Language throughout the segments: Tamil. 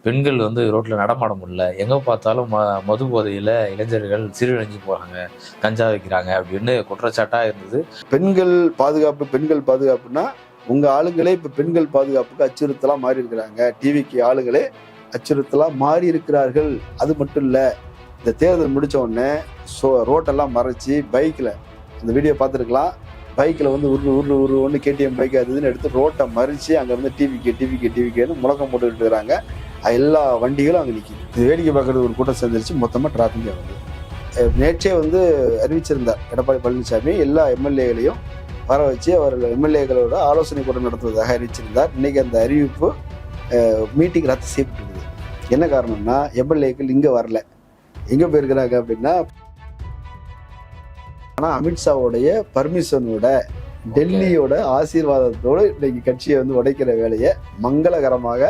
பெண்கள் வந்து ரோட்ல நடமாட முடியல. எங்க பார்த்தாலும் மது போதையில இளைஞர்கள் சீரழிஞ்சு போறாங்க, கஞ்சா வைக்கிறாங்க அப்படின்னு குற்றச்சாட்டா இருந்தது. பெண்கள் பாதுகாப்பு பெண்கள் பாதுகாப்புன்னா உங்க ஆளுங்களே இப்ப பெண்கள் பாதுகாப்புக்கு அச்சுறுத்தலா மாறி இருக்கிறாங்க. டிவிக்கு ஆளுகளே அச்சுறுத்தலா மாறி இருக்கிறார்கள். அது மட்டும் இல்ல, இந்த தேர்தல் முடிச்ச உடனே ரோட்டெல்லாம் மறைச்சு பைக்ல இந்த வீடியோ பார்த்துருக்கலாம். பைக்கில் வந்து ஒன்று கேடிஎம் பைக் அது இதுன்னு எடுத்து ரோட்டை மறித்து அங்கே வந்து டிவிக்கேன்னு முழக்கம் போட்டுக்கிட்டு இருக்கிறாங்க. எல்லா வண்டிகளும் அங்கே நிற்கிது. இது வேடிக்கை பார்க்குறது ஒரு கூட்டம் சேர்ந்துருச்சு, மொத்தமாக டிராஃபிக் ஆகுது. நேற்றே வந்து அறிவிச்சிருந்தார் எடப்பாடி பழனிசாமி எல்லா எம்எல்ஏகளையும் வர வச்சு அவர்கள் எம்எல்ஏக்களோட ஆலோசனை கூட்டம் நடத்துவதாக அறிவிச்சிருந்தார். இன்னைக்கு அந்த அறிவிப்பு மீட்டிங் ரத்து செய்யப்பட்டிருக்குது. என்ன காரணம்னா எம்எல்ஏக்கள் இங்கே வரல. எங்கே போயிருக்கிறாங்க அப்படின்னா, ஆனால் அமித்ஷாவுடைய பர்மிஷனோட டெல்லியோட ஆசீர்வாதத்தோடு இன்னைக்கு கட்சியை வந்து உடைக்கிற வேலையை மங்களகரமாக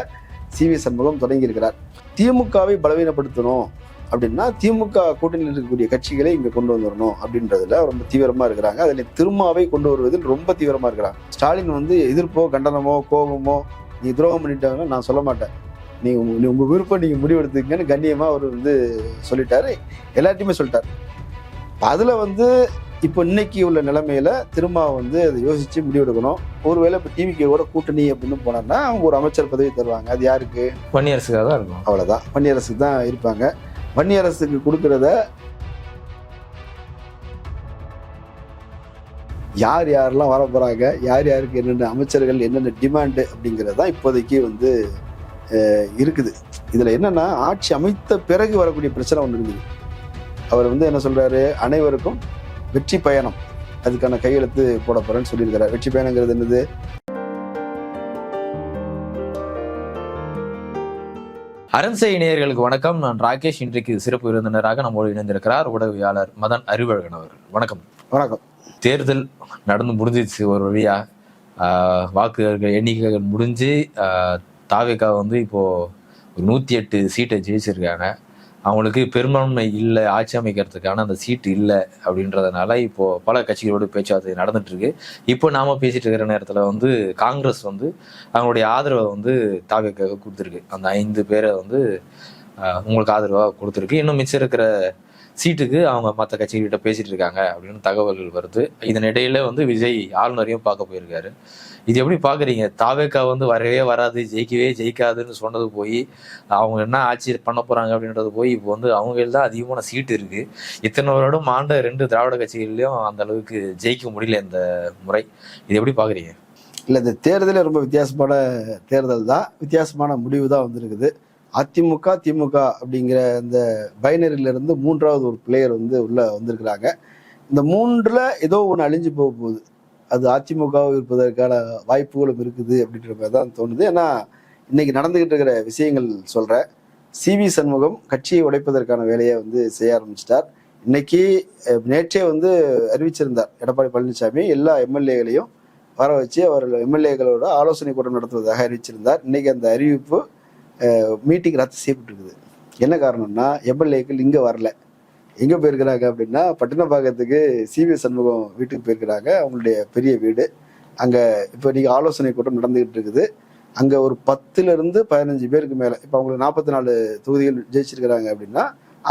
சி.வி. சண்முகம் தொடங்கியிருக்கிறார். திமுகவை பலவீனப்படுத்தணும் அப்படின்னா திமுக கூட்டணியில் இருக்கக்கூடிய கட்சிகளை இங்கே கொண்டு வந்துடணும் அப்படின்றதுல ரொம்ப தீவிரமா இருக்கிறாங்க. அதில் திருமாவை கொண்டு வருவதில் ரொம்ப தீவிரமா இருக்கிறாங்க. ஸ்டாலின் வந்து எதிர்ப்போ கண்டனமோ கோபமோ நீ துரோகம் பண்ணிட்டாங்கன்னா நான் சொல்ல மாட்டேன், நீ உங்க விருப்பம் நீங்க முடிவெடுத்துக்கங்கன்னு கண்ணியமா அவர் வந்து சொல்லிட்டாரு, எல்லாத்தையுமே சொல்லிட்டாரு. அதுல வந்து இப்போ இன்னைக்கு உள்ள நிலைமையில திரும்ப வந்து அதை யோசிச்சு முடிவெடுக்கணும். ஒருவேளை இப்போ டிவிக்கோட கூட்டணி அப்படின்னு போனான்னா அவங்க ஒரு அமைச்சர் பதவி தருவாங்க. அது யாருக்கு? வன்னியரசுக்காக தான் இருக்கும். அவ்வளவுதான், வன்னியரசுக்கு தான் இருப்பாங்க. வன்னியரசுக்கு கொடுக்கறத யார் யாரெல்லாம் வர போறாங்க, யார் யாருக்கு என்னென்ன அமைச்சர்கள் என்னென்ன டிமாண்டு அப்படிங்கிறதான் இப்போதைக்கு வந்து இருக்குது. இதுல என்னன்னா ஆட்சி அமைத்த பிறகு வரக்கூடிய பிரச்சனை ஒன்று இருக்குது. அவர் வந்து என்ன சொல்றாரு, அனைவருக்கும் வெற்றி பயணம், அதுக்கான கையெழுத்து போட போறேன்னு சொல்லியிருக்கிறார். வெற்றி பயணங்கிறது என்னது? அரண்சை நேயர்களுக்கு வணக்கம். நான் ராகேஷ். இன்றைக்கு சிறப்பு விருந்தினராக நம்மோடு இணைந்திருக்கிறார் ஊடகவியாளர் மதன் அறிவழகன் அவர்கள். வணக்கம். வணக்கம். தேர்தல் நடந்து முடிஞ்சிச்சு ஒரு வழியா. வாக்கு எண்ணிக்கைகள் முடிஞ்சு தாவேகா வந்து இப்போ ஒரு 108 சீட்டை ஜெயிச்சிருக்காங்க. அவங்களுக்கு பெரும்பான்மை இல்லை, ஆட்சி அமைக்கிறதுக்கான அந்த சீட்டு இல்லை அப்படின்றதுனால இப்போ பல கட்சிகளோடு பேச்சுவார்த்தை நடந்துட்டு இருக்கு. இப்போ நாம பேசிட்டு இருக்கிற நேரத்தில் வந்து காங்கிரஸ் வந்து அவங்களுடைய ஆதரவை வந்து தாவேக்காக கொடுத்துருக்கு. அந்த 5 பேரை வந்து உங்களுக்கு ஆதரவாக கொடுத்துருக்கு. இன்னும் மிச்சம் இருக்கிற சீட்டுக்கு அவங்க மற்ற கட்சிகிட்ட பேசிட்டு இருக்காங்க அப்படின்னு தகவல்கள் வருது. இதனிடையில வந்து விஜய் ஆளுநரையும் பார்க்க போயிருக்காரு. இது எப்படி பாக்குறீங்க? தாவேக்கா வந்து வரவே வராது, ஜெயிக்கவே ஜெயிக்காதுன்னு சொன்னது போய் அவங்க என்ன ஆட்சி பண்ண போறாங்க அப்படின்றது போய் இப்போ வந்து அவங்களுக்கு தான் அதிகமான சீட்டு இருக்கு. இத்தனை வருடம் ஆண்ட 2 திராவிட கட்சிகள்லயும் அந்த அளவுக்கு ஜெயிக்க முடியல இந்த முறை. இது எப்படி பாக்குறீங்க? இல்லை, இந்த தேர்தலே ரொம்ப வித்தியாசமான தேர்தல் தான், வித்தியாசமான முடிவு தான் வந்திருக்குது. அதிமுக திமுக அப்படிங்கிற இந்த பைனரியிலிருந்து 3வது ஒரு பிளேயர் வந்து உள்ள வந்திருக்கிறாங்க. இந்த 3ல் ஏதோ ஒன்று அழிஞ்சு போக போகுது. அது அதிமுகவாக இருப்பதற்கான வாய்ப்புகளும் இருக்குது அப்படின்ற மாதிரி தான் தோணுது. ஏன்னா இன்னைக்கு நடந்துகிட்டு இருக்கிற விஷயங்கள் சொல்றேன். சி.வி. சண்முகம் கட்சியை உடைப்பதற்கான வேலையை வந்து செய்ய ஆரம்பிச்சிட்டார். இன்னைக்கு நேற்றே வந்து அறிவிச்சிருந்தார் எடப்பாடி பழனிசாமி எல்லா எம்எல்ஏகளையும் வர வச்சு அவர்கள் எம்எல்ஏக்களோட ஆலோசனை கூட்டம் நடத்துவதாக அறிவிச்சிருந்தார். இன்னைக்கு அந்த அறிவிப்பு மீட்டிங் ரத்து செய்யப்பட்டிருக்குது. என்ன காரணம்னா எம்எல்ஏக்கள் இங்கே வரல. எங்கே போயிருக்கிறாங்க அப்படின்னா பட்டினப்பாக்கத்துக்கு சி.வி. சண்முகம் வீட்டுக்கு போயிருக்கிறாங்க. அவங்களுடைய பெரிய வீடு அங்கே இப்போ இன்னைக்கு ஆலோசனை கூட்டம் நடந்துகிட்டு இருக்குது. அங்கே ஒரு 10லிருந்து 15 பேருக்கு மேலே, இப்போ அவங்களுக்கு 44 தொகுதிகள் ஜெயிச்சிருக்கிறாங்க அப்படின்னா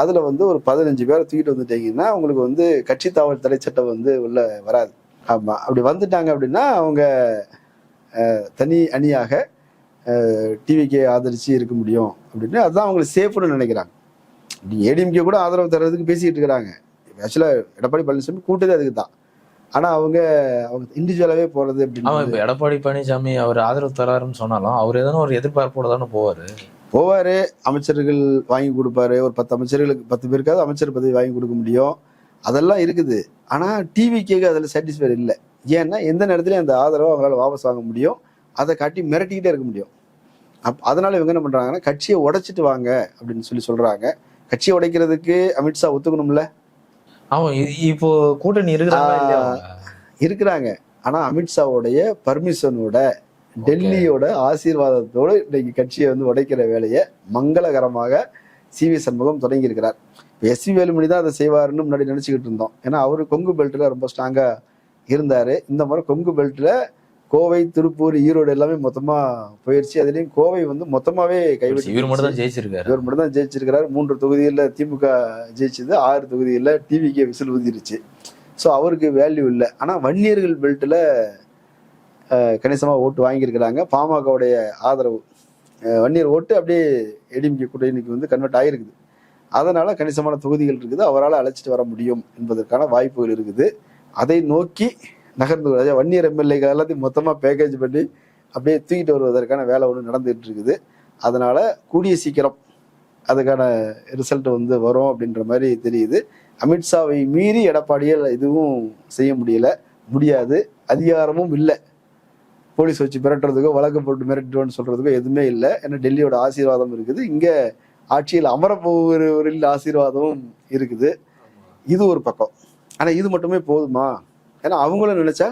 அதில் வந்து ஒரு 15 பேரை தூக்கிட்டு வந்துட்டீங்கன்னா அவங்களுக்கு வந்து கட்சி தாவல் தடை சட்டம் வந்து உள்ள வராது. ஆமாம், அப்படி வந்துட்டாங்க அப்படின்னா அவங்க தனி அணியாக டிவிக்கு ஆதரிச்சு இருக்க முடியும் அப்படின்னு அதுதான் அவங்களுக்கு சேஃப்னு நினைக்கிறாங்க. ஏடிஎம்கே கூட ஆதரவு தர்றதுக்கு பேசிக்கிட்டு இருக்கிறாங்க. ஆக்சுவலாக எடப்பாடி பழனிசாமி கூட்டதே அதுக்கு தான். ஆனால் அவங்க இண்டிவிஜுவலாகவே போகிறது அப்படின்னு. இப்போ எடப்பாடி பழனிசாமி அவர் ஆதரவு தராருன்னு சொன்னாலும் அவர் எதனா ஒரு எதிர்பார்ப்போட தானே போவார். அமைச்சர்கள் வாங்கி கொடுப்பாரு. ஒரு 10 அமைச்சர்களுக்கு 10 பேருக்காவது அமைச்சர் பதவி வாங்கி கொடுக்க முடியும். அதெல்லாம் இருக்குது. ஆனால் டிவிக்கேக்கு அதில் சாட்டிஸ்ஃபைட் இல்லை. ஏன்னா எந்த நேரத்துலையும் அந்த ஆதரவை அவங்களால வாபஸ் வாங்க முடியும், அதை காட்டி மிரட்டிக்கிட்டே இருக்க முடியும். அதனால இவங்க என்ன பண்றாங்கன்னா கட்சியை உடைச்சிட்டு வாங்க அப்படின்னு சொல்றாங்க. கட்சியை உடைக்கிறதுக்கு அமித்ஷா ஒத்துக்கணும்ல. இப்போ கூட்டணி இருக்கிறாங்க. ஆனா அமித்ஷாவுடைய பர்மிஷனோட டெல்லியோட ஆசீர்வாதத்தோடு இன்னைக்கு கட்சியை வந்து உடைக்கிற வேலையை மங்களகரமாக சி.வி. சண்முகம் தொடங்கி இருக்கிறார். எஸ்.வி. வேலுமணி தான் அதை செய்வாருன்னு முன்னாடி நினைச்சுக்கிட்டு இருந்தோம். ஏன்னா அவரு கொங்கு பெல்ட்ல ரொம்ப ஸ்ட்ராங்கா இருந்தாரு. இந்த மாதிரி கொங்கு பெல்ட்ல கோவை, திருப்பூர், ஈரோடு எல்லாமே மொத்தமா போயிடுச்சு. அதுலயும் கோவை வந்து மொத்தமாவே கைவிட்டு இவர் மட்டும் தான் ஜெயிச்சிருக்காரு. இவர் மட்டும் தான் ஜெயிச்சிருக்கிறாரு. 3 தொகுதிகளில் திமுக ஜெயிச்சது, 6 தொகுதிகளில் டிவிகே விசில் ஊதிருச்சு. ஸோ அவருக்கு வேல்யூ இல்லை. ஆனால் வன்னியர்கள் பெல்ட்டில் கணிசமாக ஓட்டு வாங்கியிருக்கிறாங்க. பாமகவுடைய ஆதரவு வன்னியர் ஓட்டு அப்படியே ஏடிஎம்கே கூட்டணிக்கு வந்து கன்வெர்ட் ஆகிருக்குது. அதனால கணிசமான தொகுதிகள் இருக்குது, அவரால் அழைச்சிட்டு வர முடியும் என்பதற்கான வாய்ப்புகள் இருக்குது. அதை நோக்கி நகர்ந்து வன்னியர் எம்எல்ஏக்கள் எல்லாத்தையும் மொத்தமாக பேக்கேஜ் பண்ணி அப்படியே தூக்கிட்டு வருவதற்கான வேலை ஒன்று நடந்துகிட்டு இருக்குது. அதனால கூடிய சீக்கிரம் அதுக்கான ரிசல்ட் வந்து வரும் அப்படின்ற மாதிரி தெரியுது. அமித்ஷாவை மீறி எடப்பாடியால் எதுவும் செய்ய முடியாது. அதிகாரமும் இல்லை. போலீஸ் வச்சு மிரட்டுறதுக்கோ வழக்கு போட்டு மிரட்டுவோன்னு சொல்றதுக்கோ எதுவுமே இல்லை. ஏன்னா டெல்லியோட ஆசீர்வாதம் இருக்குது, இங்கே ஆட்சியில் அமரப்போவரில் ஆசீர்வாதமும் இருக்குது. இது ஒரு பக்கம். ஆனால் இது மட்டுமே போதுமா? ஏன்னா அவங்களும் நினைச்சா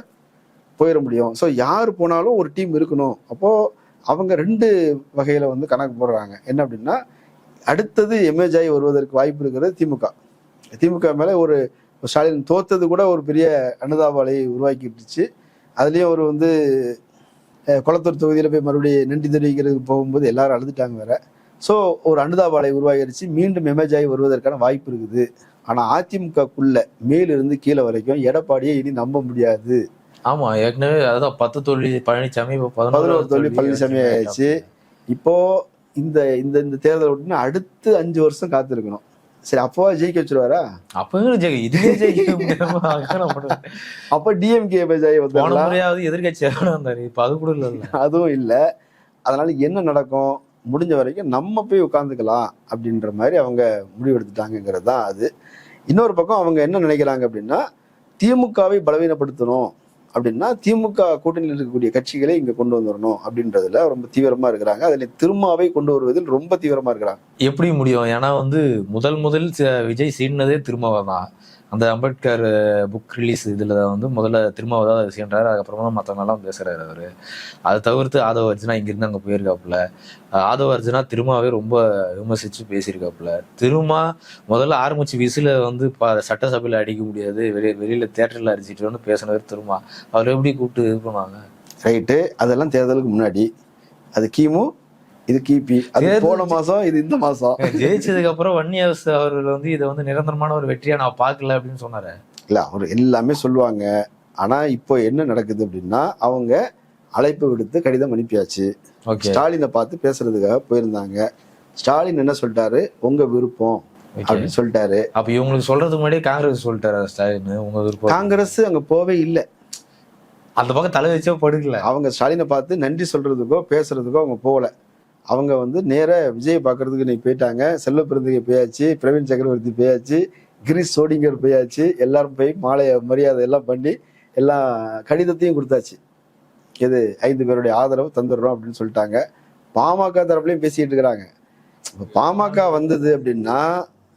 போயிட முடியும். ஸோ யார் போனாலும் ஒரு டீம் இருக்கணும். அப்போ அவங்க 2 வகையில வந்து கணக்கு போடுறாங்க. என்ன அப்படின்னா, அடுத்தது எமேஜ் ஆகி வருவதற்கு வாய்ப்பு இருக்கிறது திமுக மேல ஒரு ஸ்டாலின் தோத்தது கூட ஒரு பெரிய அனுதாபாலை உருவாக்கிட்டுச்சு. அதுலயும் ஒரு வந்து குளத்தூர் தொகுதியில போய் மறுபடியும் நன்றி தெரிவிக்கிறதுக்கு போகும்போது எல்லாரும் அழுதுட்டாங்க வேற. ஸோ ஒரு அனுதாபாலை உருவாகிடுச்சு. மீண்டும் எமேஜ் ஆகி வருவதற்கான வாய்ப்பு இருக்குது. ஆனா அதிமுகக்குள்ள மேலிருந்து கீழே வரைக்கும் எடப்பாடியை இனி நம்ப முடியாது. ஆமா, ஏற்கனவே அதான் 10 தோல்வி பழனிசாமி, 11 தோல்வி பழனிசாமி ஆயிடுச்சு. இப்போ இந்த இந்த இந்த தேர்தல் விட்டுனா அடுத்து 5 வருஷம் காத்திருக்கணும். சரி, அப்போ ஜெயிக்க வச்சிருவாரா? அப்ப இதுவே ஜெயிக்க அப்ப டிஎம்கே எதிர்கட்சி இப்ப அது கூட இல்ல, அதுவும் இல்லை. அதனால என்ன நடக்கும்? முடிஞ்ச வரைக்கும் நம்ம போய் உட்காந்துக்கலாம் அப்படின்ற மாதிரி அவங்க முடிவெடுத்துட்டாங்கிறது தான் அது. இன்னொரு பக்கம் அவங்க என்ன நினைக்கிறாங்க அப்படின்னா, திமுகவை பலவீனப்படுத்தணும் அப்படின்னா திமுக கூட்டணியில் இருக்கக்கூடிய கட்சிகளை இங்க கொண்டு வந்துடணும் அப்படின்றதுல ரொம்ப தீவிரமா இருக்கிறாங்க. அதுல திருமாவை கொண்டு வருவதில் ரொம்ப தீவிரமா இருக்கிறாங்க. எப்படி முடியும்? ஏன்னா வந்து முதல் விஜய் சீனதே திருமாவை தான். அந்த அம்பேத்கர் புக் ரிலீஸ் இதில் வந்து முதல்ல திருமாவை தான் செய்யறாரு. அதுக்கப்புறமா தான் மற்றவங்கெல்லாம் பேசுறாரு அவரு. அதை தவிர்த்து ஆதவ அர்ஜுனா இங்கிருந்து அங்கே போயிருக்காப்புல. ஆதவ அர்ஜுனா திருமாவே ரொம்ப விமர்சிச்சு பேசியிருக்காப்புல. முதல்ல ஆரம்பிச்சு விசில வந்து சட்டசபையில் அடிக்க முடியாது, வெளியில தியேட்டர்ல அடிச்சுட்டு வந்து பேசினவர் திருமா. அவர் எப்படி கூப்பிட்டு இது பண்ணுவாங்க? ரைட்டு, அதெல்லாம் தேர்தலுக்கு முன்னாடி. அது கிமு, இது கிபி. அது போன மாசம், இது இந்த மாசம். ஜெயிச்சதுக்கு அப்புறம் வன்னியரசு அவர்கள் வந்து இதை வந்து நிரந்தரமான ஒரு வெற்றியா நான் பார்க்கல அப்படின்னு சொன்னாரு. இல்ல, அவர் எல்லாமே சொல்லுவாங்க. ஆனா இப்போ என்ன நடக்குது அப்படின்னா, அவங்க அழைப்பு விடுத்து கடிதம் அனுப்பியாச்சு. ஸ்டாலினை பார்த்து பேசுறதுக்காக போயிருந்தாங்க. ஸ்டாலின் என்ன சொல்லிட்டாரு? உங்க விருப்பம் அப்படின்னு சொல்லிட்டாரு. அப்ப இவங்களுக்கு சொல்றதுக்கு முன்னாடியே காங்கிரஸ் சொல்லிட்டாரு ஸ்டாலின் உங்க விருப்பம். காங்கிரஸ் அங்க போவே இல்லை, அந்த பக்கம் தலை வச்சோ படுக்கல. அவங்க ஸ்டாலினை பார்த்து நன்றி சொல்றதுக்கோ பேசுறதுக்கோ அவங்க போகல. அவங்க வந்து நேர விஜய் பார்க்கறதுக்கு நீ போயிட்டாங்க. செல்வ பிறந்தகை போயாச்சு, பிரவீன் சக்கரவர்த்தி போயாச்சு, கிரீஷ் சோடிங்கர் போயாச்சு. எல்லாரும் போய் மாலைய மரியாதை எல்லாம் பண்ணி எல்லாம் கடிதத்தையும் கொடுத்தாச்சு. இது 5 பேருடைய ஆதரவு தந்துடுறோம் அப்படின்னு சொல்லிட்டாங்க. பாமக தரப்புலையும் பேசிட்டு இருக்கிறாங்க. இப்போ பாமக வந்தது அப்படின்னா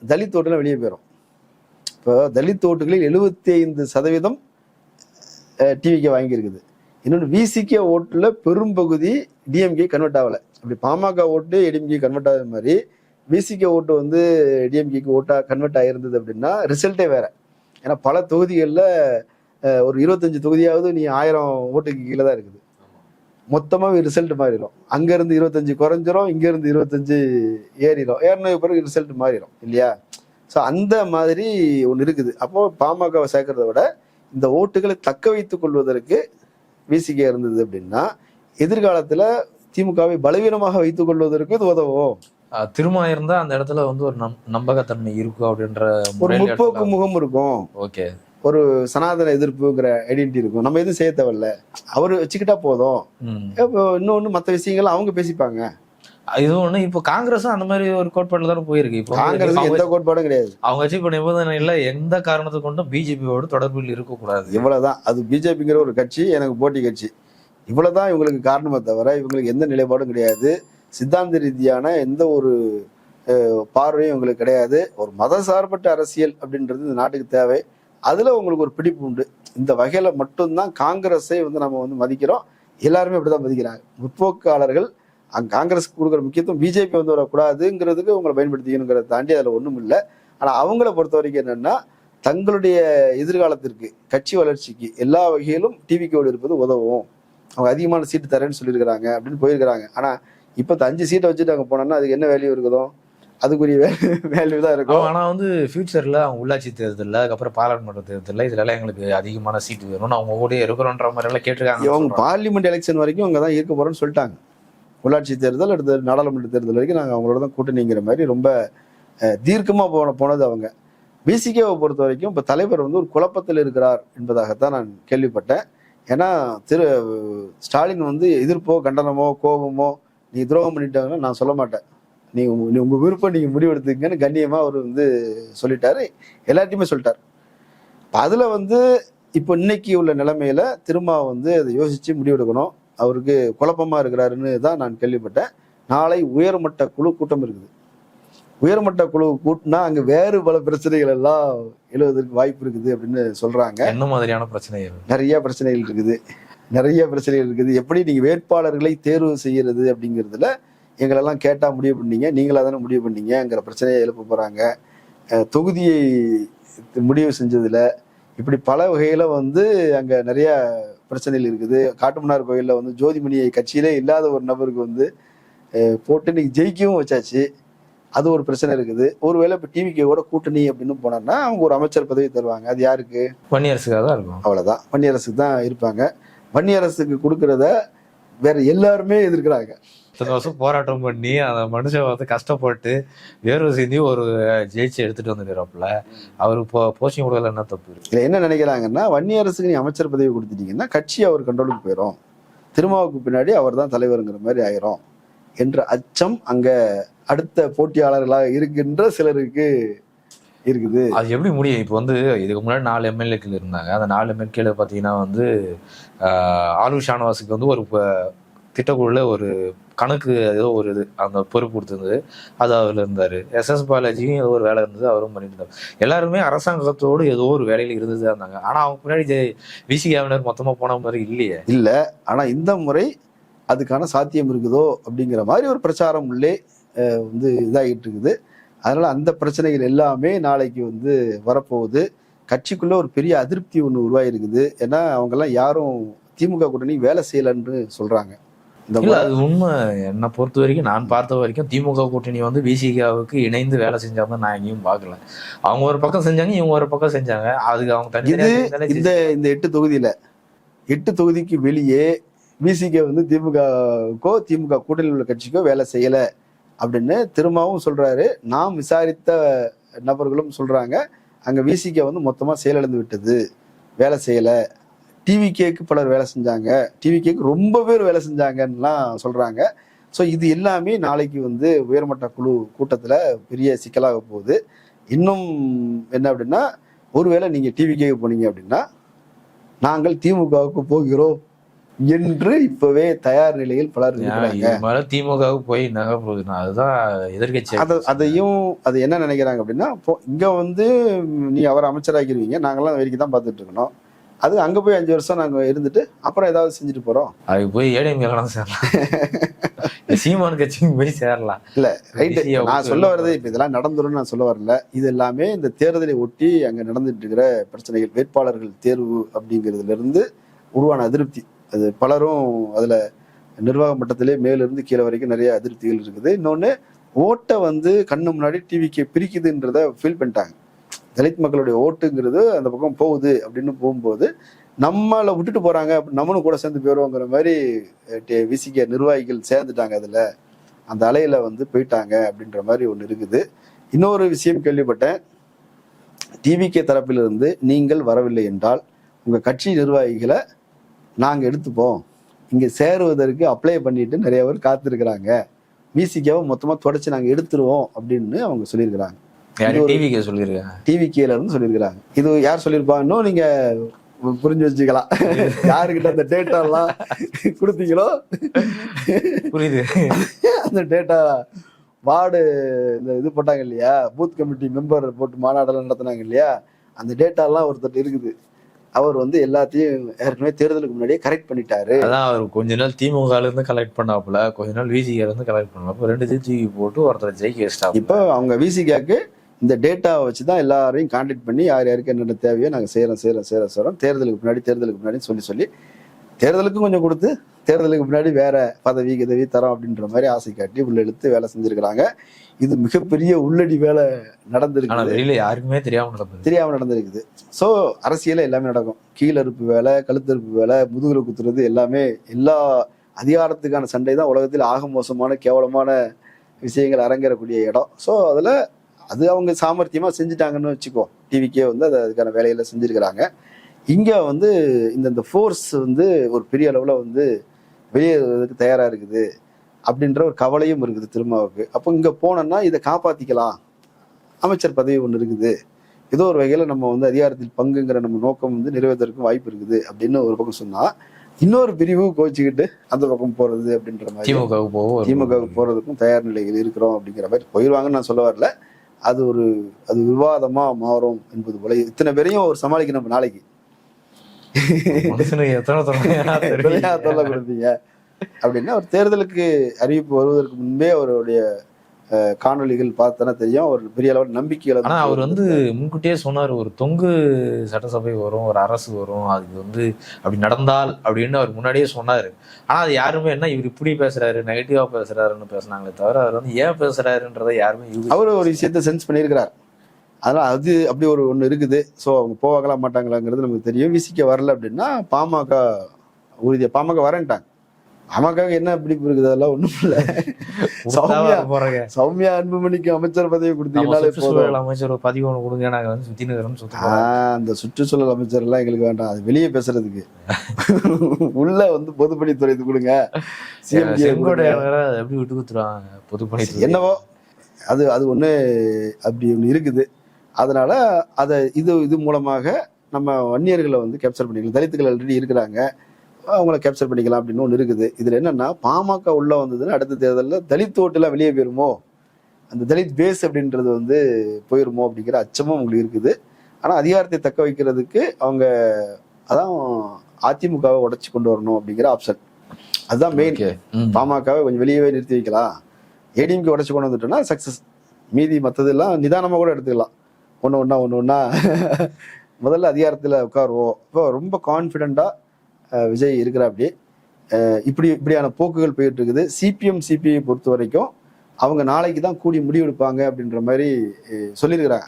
தலித் ஓட்டுலாம் வெளியே போயிடும். இப்போ தலித் ஓட்டுகளில் 75% டிவிக்கு வாங்கியிருக்குது. இன்னொன்று விசிகே ஓட்டுல பெரும்பகுதி டிஎம்கே கன்வெர்ட் ஆகலை. அப்படி பாமக ஓட்டு ஏடிஎம்கே கன்வெர்ட் ஆகிற மாதிரி விசிகே ஓட்டு வந்து டிஎம்கேக்கு ஓட்டா கன்வெர்ட் ஆகிருந்தது அப்படின்னா ரிசல்ட்டே வேற. ஏன்னா பல தொகுதிகளில் ஒரு 25 தொகுதியாவது நீ 1000 ஓட்டுக்கு கீழே தான் இருக்குது. மொத்தமாக ரிசல்ட் மாறிடும். அங்கேருந்து 25 குறைஞ்சிரும், இங்கேருந்து 25 ஏறிடும். ஏறின பிறகு ரிசல்ட் மாறிடும் இல்லையா? ஸோ அந்த மாதிரி ஒன்று இருக்குது. அப்போ பாமகவை சேர்க்கறத விட இந்த ஓட்டுகளை தக்க வைத்துக் கொள்வதற்கு விசிகே இருந்தது அப்படின்னா எதிர்காலத்துல திமுகவை பலவீனமாக வைத்துக் கொள்வதற்கு இது உதவும். திரும்ப இருந்தா அந்த இடத்துல வந்து ஒரு நம்பகத்தன்மை இருக்கும் அப்படின்ற ஒரு முற்போக்கு முகம் இருக்கும். ஓகே, ஒரு சனாதன எதிர்ப்புங்கிற ஐடென்டிட்டி இருக்கும். நம்ம எதுவும் செய்ய தேவையில்ல, அவரு வச்சுக்கிட்டா போதும். இன்னொன்னு மற்ற விஷயங்கள் அவங்க பேசிப்பாங்க. இது ஒண்ணு. இப்போ காங்கிரஸும் அந்த மாதிரி ஒரு கோட்பாடுல தானே போயிருக்கு. இப்போ காங்கிரஸ் எந்த கோட்பாடும் கிடையாது. அவங்க அச்சீவ் பண்ண நிபந்தனையில எந்த காரணத்தை கொண்டும் பிஜேபியோட தொடர்பில் இருக்கக்கூடாது. இவ்வளவுதான். அது பிஜேபிங்கிற ஒரு கட்சி, எனக்கு போட்டி கட்சி, இவ்வளவுதான் இவங்களுக்கு காரணமே தவிர இவங்களுக்கு எந்த நிலைப்பாடும் கிடையாது. சித்தாந்த ரீதியான எந்த ஒரு பார்வையும் இவங்களுக்கு கிடையாது. ஒரு மத சார்பற்ற அரசியல் அப்படின்றது இந்த நாட்டுக்கு தேவை. அதுல உங்களுக்கு ஒரு பிடிப்பு உண்டு. இந்த வகையில மட்டும்தான் காங்கிரஸை வந்து நம்ம வந்து மதிக்கிறோம். எல்லாருமே அப்படிதான் மதிக்கிறாங்க. முற்போக்காளர்கள் காங்கிரஸுக்கு கொடுக்குற முக்கியத்துவம் பிஜேபி வந்து வரக்கூடாதுங்கிறதுக்கு உங்களை பயன்படுத்திக்கணுங்கிறத தாண்டி அதில் ஒன்றும் இல்லை. ஆனால் அவங்கள பொறுத்த வரைக்கும் என்னன்னா, தங்களுடைய எதிர்காலத்திற்கு கட்சி வளர்ச்சிக்கு எல்லா வகையிலும் டிவிக்கோடு இருப்பது உதவும் அவங்க அதிகமான சீட்டு தரேன்னு சொல்லியிருக்கிறாங்க அப்படின்னு போயிருக்கிறாங்க. ஆனா இப்போ 5 சீட்டை வச்சுட்டு அங்கே போனோம்னா அதுக்கு என்ன வேல்யூ இருக்குதோ அதுக்குரிய வேல்யூ தான் இருக்கும். ஆனா வந்து ஃபியூச்சர்ல அவங்க உள்ளாட்சி தேர்தலில் அதுக்கப்புறம் பாராளுமன்ற தேர்தலில் இதுல எங்களுக்கு அதிகமான சீட்டு வேணும்னு அவங்க கூட இருக்கிறோன்ற மாதிரி எல்லாம் கேட்டிருக்காங்க. அவங்க பார்லிமெண்ட் எலெக்ஷன் வரைக்கும் அங்கே தான் இருக்க போறோம்னு சொல்லிட்டாங்க. உள்ளாட்சி தேர்தல் அடுத்த நாடாளுமன்ற தேர்தல் வரைக்கும் நாங்கள் அவங்களோட தான் கூட்டணிங்கிற மாதிரி ரொம்ப தீர்க்கமாக போனது அவங்க. விசிகேவை பொறுத்த வரைக்கும் இப்போ தலைவர் வந்து ஒரு குழப்பத்தில் இருக்கிறார் என்பதாகத்தான் நான் கேள்விப்பட்டேன். ஏன்னா ஸ்டாலின் வந்து எதிர்ப்போ கண்டனமோ கோபமோ நீ துரோகம் பண்ணிட்டாங்கன்னா நான் சொல்ல மாட்டேன், நீ உங்க விருப்பம் நீங்க முடிவெடுத்துங்கன்னு கண்ணியமா அவர் வந்து சொல்லிட்டாரு, எல்லாத்தையுமே சொல்லிட்டார். அதுல வந்து இப்போ இன்னைக்கு உள்ள நிலைமையில திரும்ப வந்து அதை யோசிச்சு முடிவெடுக்கணும். அவருக்கு குழப்பமா இருக்கிறாருன்னு தான் நான் கேள்விப்பட்டேன். நாளை உயர்மட்ட குழு கூட்டம் இருக்குது. உயர்மட்ட குழு கூட்டினா அங்க வேறு பல பிரச்சனைகள் எல்லாம் எழுவதற்கு வாய்ப்பு இருக்குது அப்படின்னு சொல்றாங்க. என்ன மாதிரியான பிரச்சனைகள்? நிறைய பிரச்சனைகள் இருக்குது. எப்படி நீங்க வேட்பாளர்களை தேர்வு செய்யறது அப்படிங்கிறதுல எங்களெல்லாம் கேட்டா முடிவு பண்ணீங்க, நீங்களா தானே முடிவு பண்ணீங்கிற பிரச்சனையை எழுப்ப போறாங்க. தொகுதியை முடிவு செஞ்சதுல இப்படி பல வகையில வந்து அங்க நிறைய பிரச்சனைகள் இருக்குது. காட்டுமன்னார் கோயில்ல வந்து ஜோதிமணியை கட்சியிலே இல்லாத ஒரு நபருக்கு வந்து போட்டு இன்னைக்கு ஜெயிக்கவும் வச்சாச்சு. அது ஒரு பிரச்சனை இருக்குது. ஒருவேளை இப்போ டிவிக்கு கூட கூட்டணி அப்படின்னு போனோம்னா அவங்க ஒரு அமைச்சர் பதவி தருவாங்க. அது யாருக்கு? வன்னியரசுக்காக தான் இருக்கும். அவ்வளவுதான், வன்னியரசுக்கு தான் இருப்பாங்க. வன்னியரசுக்கு கொடுக்கறத வேற எல்லாருமே எதிர்க்கிறாங்க. இத்தனை வருஷம் போராட்டம் பண்ணி அந்த மனுஷன் வந்து கஷ்டப்பட்டு வேர்வை சிந்தி ஒரு ஜெயிச்சு எடுத்துட்டு வந்துடுறாப்புல, அவரு போஸ்டிங் கொடுக்கல என்ன தப்பு இருக்கு? இல்லை என்ன நினைக்கிறாங்கன்னா, வன்னியரசுக்கு நீ அமைச்சர் பதவி கொடுத்துட்டீங்கன்னா கட்சி அவர் கண்ட்ரோலுக்கு போயிடும், திருமாவுக்கு பின்னாடி அவர் தான் தலைவருங்கிற மாதிரி ஆயிரும் என்ற அச்சம் அங்க அடுத்த போட்டியாளர்களாக இருக்கின்ற சிலருக்கு இருக்குது. அது எப்படி முடியும்? இப்போ வந்து இதுக்கு முன்னாடி 4 எம்எல்ஏக்கள் இருந்தாங்க. அந்த 4 எம்எல்ஏ பார்த்தீங்கன்னா வந்து ஆலு ஷானவாஸுக்கு வந்து ஒரு திட்டக்குழுல ஒரு கணக்கு ஏதோ ஒரு இது அந்த பொறுப்பு கொடுத்துருந்தது, அது அவர் இருந்தார். எஸ்எஸ் பாலாஜியும் ஏதோ ஒரு வேலை இருந்தது, அவரும் பண்ணிட்டு இருந்தார். எல்லாருமே அரசாங்கத்தோடு ஏதோ ஒரு வேலையில் இருந்துட்டு தான் இருந்தாங்க. ஆனால் அவங்க முன்னாடி விசிகாவினர் மொத்தமாக போன மாதிரி இல்லையே. இல்லை, ஆனால் இந்த முறை அதுக்கான சாத்தியம் இருக்குதோ அப்படிங்கிற மாதிரி ஒரு பிரச்சாரம் உள்ளே வந்து இதாகிட்டு இருக்குது. அதனால அந்த பிரச்சனைகள் எல்லாமே நாளைக்கு வந்து வரப்போகுது. கட்சிக்குள்ள ஒரு பெரிய அதிருப்தி ஒன்று உருவாயிருக்குது. ஏன்னா அவங்கெல்லாம் யாரும் திமுக கூட்டணி வேலை செய்யலன்னு சொல்றாங்க. அது உண்மை. என்னை பொறுத்த வரைக்கும், நான் பார்த்த வரைக்கும் திமுக கூட்டணி வந்து விசிகாவுக்கு இணைந்து வேலை செஞ்சாங்க நான் எங்கேயும் பார்க்கல. அவங்க ஒரு பக்கம் செஞ்சாங்க, இவங்க ஒரு பக்கம் செஞ்சாங்க. அதுக்கு அவங்க இந்த 8 தொகுதியில 8 தொகுதிக்கு வெளியே விசிகே வந்து திமுக கூட்டணியில் உள்ள கட்சிக்கோ வேலை செய்யல அப்படின்னு திரும்பவும் சொல்றாரு. நாம் விசாரித்த நபர்களும் சொல்றாங்க, அங்க விசிகே வந்து மொத்தமா செயலிழந்து விட்டது, வேலை செய்யல. டிவிகேக்கு பலர் வேலை செஞ்சாங்க, டிவிகேக்கு ரொம்ப பேர் வேலை செஞ்சாங்கன்னுலாம் சொல்றாங்க. ஸோ இது எல்லாமே நாளைக்கு வந்து உயர்மட்ட குழு கூட்டத்துல பெரிய சிக்கலாக போகுது. இன்னும் என்ன அப்படின்னா, ஒருவேளை நீங்க டிவிகேக்கு போனீங்க அப்படின்னா நாங்கள் திமுகவுக்கு போகிறோம் என்று இப்பவே தயார் நிலையில் பலர் இருக்கிறாங்க. திமுகவுக்கு போய் நகர்ப்புறதுனா அதுதான் எதிர்கட்சி. அது என்ன நினைக்கிறாங்க அப்படின்னா, இங்க வந்து நீ அவர் அமைச்சராகிருவீங்க, நாங்கெல்லாம் வரைக்கும் தான் பார்த்துட்டு இருக்கணும். அது அங்க போய் 5 வருஷம் நாங்க இருந்துட்டு அப்புறம் ஏதாவது செஞ்சுட்டு போறோம். அது போய் ஏடிஎம் சேரலாம், சீமான் கட்சிக்கு போய் சேரலாம். இல்ல ரைட்டு, நான் சொல்ல வர்றது இப்ப இதெல்லாம் நடந்துரும் நான் சொல்ல வரல. இது எல்லாமே இந்த தேர்தலை ஒட்டி அங்க நடந்துட்டு இருக்கிற பிரச்சனைகள், வேட்பாளர்கள் தேர்வு அப்படிங்கிறதுல இருந்து உருவான அதிருப்தி. அது பலரும் அதுல நிர்வாக மட்டத்திலே மேலிருந்து கீழே வரைக்கும் நிறைய அதிருப்திகள் இருக்குது. இன்னொன்னு, ஓட்டை வந்து கண்ணு முன்னாடி டிவிக்கு பிரிக்குதுன்றத ஃபீல் பண்ணிட்டாங்க. தலித் மக்களுடைய ஓட்டுங்கிறது அந்த பக்கம் போகுது அப்படின்னு போகும்போது நம்மளை விட்டுட்டு போறாங்க, நம்மளும் கூட சேர்ந்து போயிடுவோங்கிற மாதிரி விசிக நிர்வாகிகள் சேர்ந்துட்டாங்க. அதுல அந்த அலையில வந்து போயிட்டாங்க அப்படின்ற மாதிரி ஒன்று இருக்குது. இன்னொரு விஷயம் கேள்விப்பட்டேன், டிவிகே தரப்பிலிருந்து நீங்கள் வரவில்லை என்றால் உங்க கட்சி நிர்வாகிகளை நாங்க எடுத்துப்போம், இங்க சேருவதற்கு அப்ளை பண்ணிட்டு நிறைய பேர் காத்திருக்கிறாங்க, விசிகாவை மொத்தமா தொடச்சு நாங்க எடுத்துருவோம் அப்படின்னு அவங்க சொல்லியிருக்கிறாங்க. டிவிகேல இருந்து சொல்லியிருக்கிறாங்க. இது யார் சொல்லியிருப்பாங்கன்னு நீங்க புரிஞ்சு வச்சுக்கலாம். யாருக்கிட்ட அந்த டேட்டா எல்லாம் கொடுத்தீங்களோ புரியுது. அந்த டேட்டா வார்டு இந்த இது போட்டாங்க இல்லையா, பூத் கமிட்டி மெம்பர் போட்டு மாநாடெல்லாம் நடத்தினாங்க இல்லையா, அந்த டேட்டா எல்லாம் ஒருத்தர் இருக்குது. அவர் வந்து எல்லாத்தையும் ஏற்கனவே தேர்தலுக்கு முன்னாடியே கரெக்ட் பண்ணிட்டாரு. அதான் அவர் கொஞ்ச நாள் திமுக இருந்து கலெக்ட் பண்ணாப்புல, கொஞ்ச நாள் விசிகா இருந்து கலெக்ட் பண்ணாப்புல, 2 தூக்கி போட்டு ஒருத்தர் ஜெயிக்க வச்சிட்டா. இப்போ அவங்க விசிகாக்கு இந்த டேட்டாவை வச்சுதான் எல்லாரையும் கான்டாக்ட் பண்ணி யார் யாருக்கு என்னென்ன தேவையோ நாங்கள் செய்யறோம் தேர்தலுக்கு முன்னாடி சொல்லி தேர்தலுக்கும் கொஞ்சம் கொடுத்து தேர்தலுக்கு முன்னாடி வேற பதவி கிதவி தரோம் அப்படின்ற மாதிரி ஆசை காட்டி உள்ள இழுத்து வேலை செஞ்சிருக்கிறாங்க. இது மிகப்பெரிய உள்ளடி வேலை நடந்திருக்கு, வெளியில யாருக்குமே தெரியாம நடந்திருக்குது. ஸோ அரசியல எல்லாமே நடக்கும். கீழறுப்பு வேலை, கழுத்தறுப்பு வேலை, முதுகுல குத்துறது எல்லாமே, எல்லா அதிகாரத்துக்கான சண்டை தான் உலகத்தில் ஆக மோசமான கேவலமான விஷயங்கள் அரங்கேறக்கூடிய இடம். ஸோ அதில் அது அவங்க சாமர்த்தியமாக செஞ்சுட்டாங்கன்னு வச்சுக்கோ. டிவிக்கே வந்து அதுக்கான வேலையில செஞ்சுருக்கிறாங்க. இங்கே வந்து இந்த ஃபோர்ஸ் வந்து ஒரு பெரிய அளவில் வந்து வெளியேறதுக்கு தயாராக இருக்குது அப்படின்ற ஒரு கவலையும் இருக்குது திருமாவுக்கு. அப்போ இங்கே போனோன்னா இதை காப்பாற்றிக்கலாம், அமைச்சர் பதவி ஒன்று இருக்குது, ஏதோ ஒரு வகையில் நம்ம வந்து அதிகாரத்தில் பங்குங்கிற நம்ம நோக்கம் வந்து நிறைவேற்றறதுக்கும் வாய்ப்பு இருக்குது அப்படின்னு ஒரு பக்கம் சொன்னால், இன்னொரு பிரிவு கோச்சிக்கிட்டு அந்த பக்கம் போகிறது அப்படின்ற மாதிரி திமுகவுக்கு போகிறதுக்கும் தயார் நிலையில் இருக்கிறோம் அப்படிங்கிற மாதிரி போயிடுவாங்கன்னு நான் சொல்ல வரல. அது விவாதமாக மாறும் என்பது போல. இத்தனை பேரையும் ஒரு சமாளிக்கணும். நம்ம நாளைக்கு தொல்லை கொடுப்பீங்க அப்படின்னா ஒரு தேர்தலுக்கு அறிவிப்பு வருவதற்கு முன்பே அவருடைய காணொலிகள் பார்த்தனா தெரியும். ஒரு பெரிய அளவில் நம்பிக்கைகள். ஆனா அவர் வந்து முன்கூட்டியே சொன்னார், ஒரு தொங்கு சட்டசபை வரும், ஒரு அரசு வரும், அதுக்கு வந்து அப்படி நடந்தால் அப்படின்னு அவர் முன்னாடியே சொன்னாரு. ஆனா அது யாருமே என்ன இவர் இப்படி பேசுறாரு, நெகட்டிவா பேசுறாருன்னு பேசினாங்களே தவிர அவர் வந்து ஏன் பேசுறாருன்றதை யாருமே அவர் ஒரு விஷயத்த சென்ஸ் பண்ணியிருக்கிறார். அதனால அது அப்படி ஒன்று இருக்குது. ஸோ அவங்க போவாங்களா மாட்டாங்களாங்கிறது நமக்கு தெரியும். விசிக்க வரல அப்படின்னா பாமக உறுதியாக பாமக வரேன்ட்டாங்க. பாமக என்ன பிடிப்பு இருக்குது அதெல்லாம் ஒன்றும் இல்லை. சௌமியா அன்புமணிக்கு அமைச்சர் பதவி கொடுத்தீங்கன்னாலே அமைச்சர் பதவி ஒன்று கொடுங்க, நாங்கள் வந்து சுற்றி நிற்கிறோம். அந்த சுற்றுச்சூழல் அமைச்சர் எல்லாம் எங்களுக்கு வேண்டாம், அது வெளியே பேசுறதுக்கு. உள்ள வந்து பொதுப்பணித்துறை கொடுங்க, எப்படி விட்டு கொடுத்துருவாங்க பொதுப்பணி என்னவோ. அது ஒன்று அப்படி ஒன்று இருக்குது. அதனால அதை இது மூலமாக நம்ம வன்னியர்களை வந்து கேப்சர் பண்ணிக்கலாம். தலித்துகள் ஆல்ரெடி இருக்கிறாங்க, அவங்கள கேப்சர் பண்ணிக்கலாம் அப்படின்னு ஒன்று இருக்குது. இதில் என்னன்னா பாமக உள்ள வந்ததுன்னா அடுத்த தேர்தலில் தலித் ஓட்டுலாம் வெளியே போயிருமோ, அந்த தலித் பேஸ் அப்படின்றது வந்து போயிருமோ அப்படிங்கிற அச்சமும் உங்களுக்கு இருக்குது. ஆனால் அதிகாரத்தை தக்க வைக்கிறதுக்கு அவங்க அதான் அதிமுகவை உடைச்சி கொண்டு வரணும் அப்படிங்கிற ஆப்ஷன். அதுதான் மெயின். பாமகவை கொஞ்சம் வெளியவே நிறுத்தி வைக்கலாம், ஏடிஎம்கே உடைச்சு கொண்டு வந்துட்டோம்னா சக்சஸ். மீதி மற்றதெல்லாம் நிதானமாக கூட எடுத்துக்கலாம். ஒன்று ஒன்றா முதல்ல அதிகாரத்தில் உட்காருவோம். இப்போ ரொம்ப கான்ஃபிடென்ட்டாக விஜய் இருக்கிற அப்படி இப்படியான போக்குகள் போயிட்டு இருக்குது. சிபிஐ பொறுத்த வரைக்கும் அவங்க நாளைக்கு தான் கூடி முடிவெடுப்பாங்க அப்படின்ற மாதிரி சொல்லியிருக்கிறாங்க.